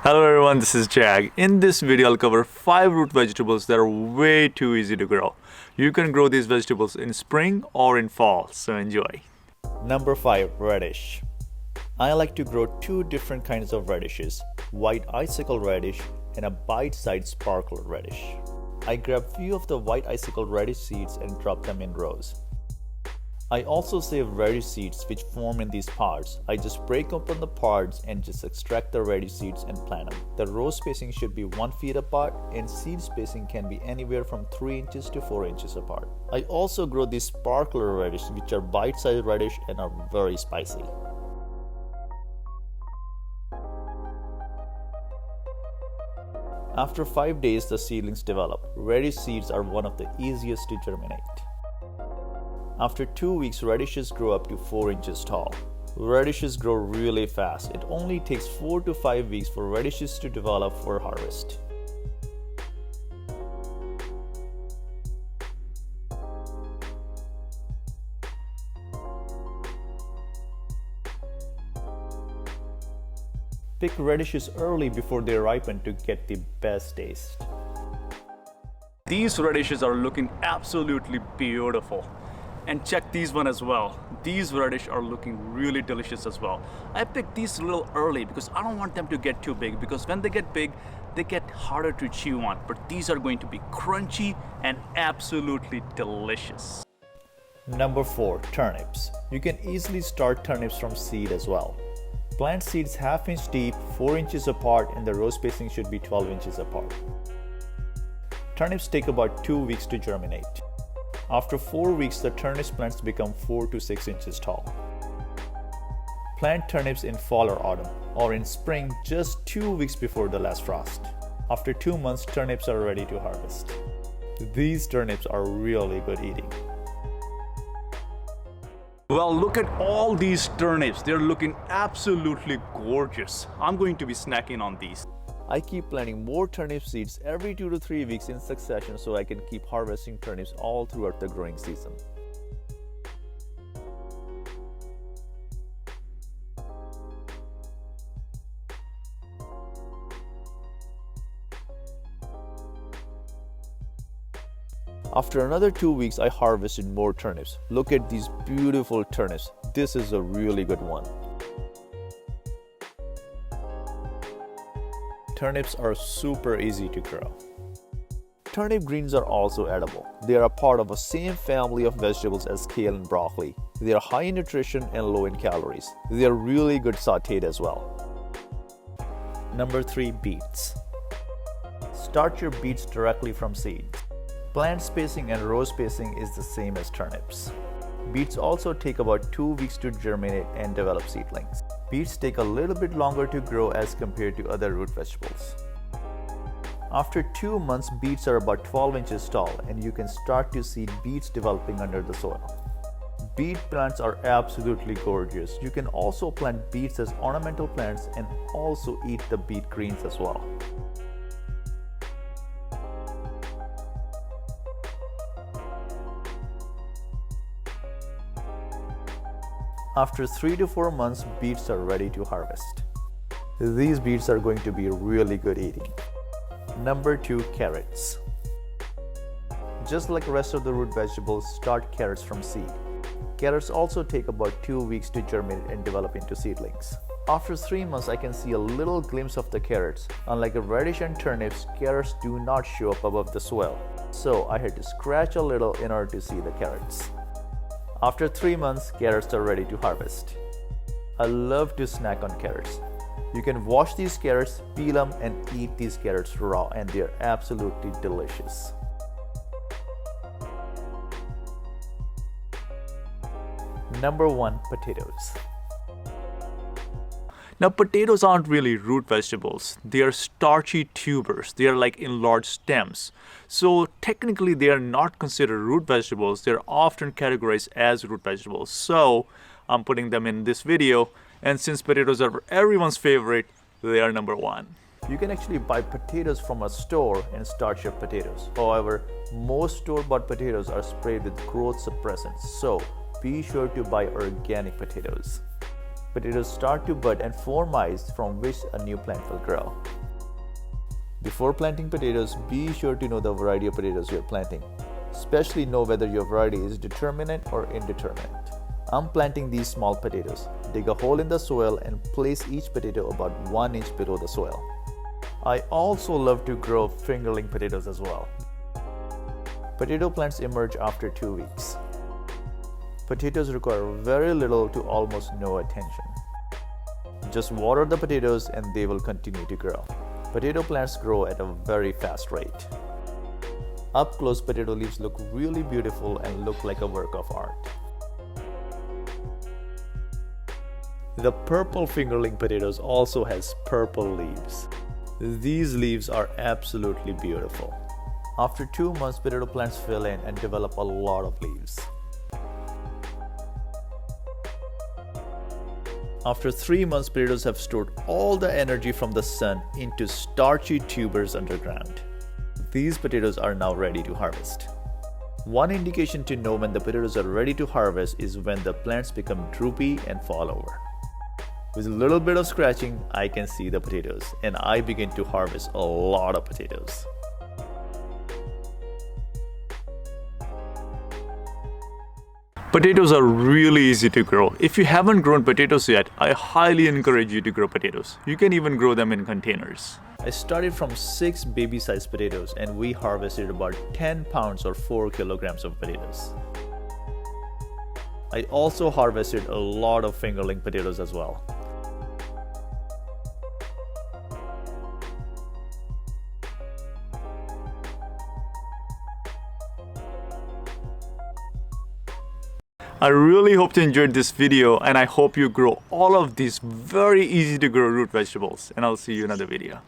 Hello everyone, this is Jag. In this video, I'll cover 5 root vegetables that are way too easy to grow. You can grow these vegetables in spring or in fall, so enjoy. Number 5. Radish. I like to grow 2 different kinds of radishes, white icicle radish and a bite-sized sparkle radish. I grab few of the white icicle radish seeds and drop them in rows. I also save radish seeds which form in these pods. I just break open the pods and just extract the radish seeds and plant them. The row spacing should be 1 feet apart and seed spacing can be anywhere from 3 inches to 4 inches apart. I also grow these sparkler radish which are bite-sized radish and are very spicy. After 5 days, the seedlings develop. Radish seeds are one of the easiest to germinate. After 2 weeks, radishes grow up to 4 inches tall. Radishes grow really fast. It only takes 4 to 5 weeks for radishes to develop for harvest. Pick radishes early before they ripen to get the best taste. These radishes are looking absolutely beautiful. And check these one as well. These radish are looking really delicious as well. I picked these a little early because I don't want them to get too big, because when they get big, they get harder to chew on. But these are going to be crunchy and absolutely delicious. Number 4. Turnips. You can easily start turnips from seed as well. Plant seeds half inch deep, 4 inches apart, and the row spacing should be 12 inches apart. Turnips take about 2 weeks to germinate. After 4 weeks, the turnips plants become 4 to 6 inches tall. Plant turnips in fall or autumn, or in spring just 2 weeks before the last frost. After 2 months, turnips are ready to harvest. These turnips are really good eating. Well, look at all these turnips. They're looking absolutely gorgeous. I'm going to be snacking on these. I keep planting more turnip seeds every 2 to 3 weeks in succession so I can keep harvesting turnips all throughout the growing season. After another 2 weeks, I harvested more turnips. Look at these beautiful turnips. This is a really good one. Turnips are super easy to grow. Turnip greens are also edible. They are a part of the same family of vegetables as kale and broccoli. They are high in nutrition and low in calories. They are really good sautéed as well. Number 3. Beets. Start your beets directly from seeds. Plant spacing and row spacing is the same as turnips. Beets also take about 2 weeks to germinate and develop seedlings. Beets take a little bit longer to grow as compared to other root vegetables. After 2 months, beets are about 12 inches tall and you can start to see beets developing under the soil. Beet plants are absolutely gorgeous. You can also plant beets as ornamental plants and also eat the beet greens as well. After 3 to 4 months, beets are ready to harvest. These beets are going to be really good eating. Number 2. Carrots. Just like the rest of the root vegetables, start carrots from seed. Carrots also take about 2 weeks to germinate and develop into seedlings. After 3 months, I can see a little glimpse of the carrots. Unlike a radish and turnips, carrots do not show up above the soil. So I had to scratch a little in order to see the carrots. After 3 months, carrots are ready to harvest. I love to snack on carrots. You can wash these carrots, peel them, and eat these carrots raw, and they are absolutely delicious. Number 1. Potatoes. Now, potatoes aren't really root vegetables. They are starchy tubers. They are like enlarged stems. So technically, they are not considered root vegetables. They're often categorized as root vegetables. So I'm putting them in this video. And since potatoes are everyone's favorite, they are number 1. You can actually buy potatoes from a store and start your potatoes. However, most store-bought potatoes are sprayed with growth suppressants. So be sure to buy organic potatoes. Potatoes start to bud and form eyes from which a new plant will grow. Before planting potatoes, be sure to know the variety of potatoes you are planting. Especially know whether your variety is determinate or indeterminate. I'm planting these small potatoes. Dig a hole in the soil and place each potato about 1 inch below the soil. I also love to grow fingerling potatoes as well. Potato plants emerge after 2 weeks. Potatoes require very little to almost no attention. Just water the potatoes and they will continue to grow. Potato plants grow at a very fast rate. Up close, potato leaves look really beautiful and look like a work of art. The purple fingerling potatoes also has purple leaves. These leaves are absolutely beautiful. After 2 months, potato plants fill in and develop a lot of leaves. After 3 months, potatoes have stored all the energy from the sun into starchy tubers underground. These potatoes are now ready to harvest. One indication to know when the potatoes are ready to harvest is when the plants become droopy and fall over. With a little bit of scratching, I can see the potatoes and I begin to harvest a lot of potatoes. Potatoes are really easy to grow. If you haven't grown potatoes yet, I highly encourage you to grow potatoes. You can even grow them in containers. I started from 6 baby-sized potatoes and we harvested about 10 pounds or 4 kilograms of potatoes. I also harvested a lot of fingerling potatoes as well. I really hope you enjoyed this video and I hope you grow all of these very easy to grow root vegetables, and I'll see you in another video.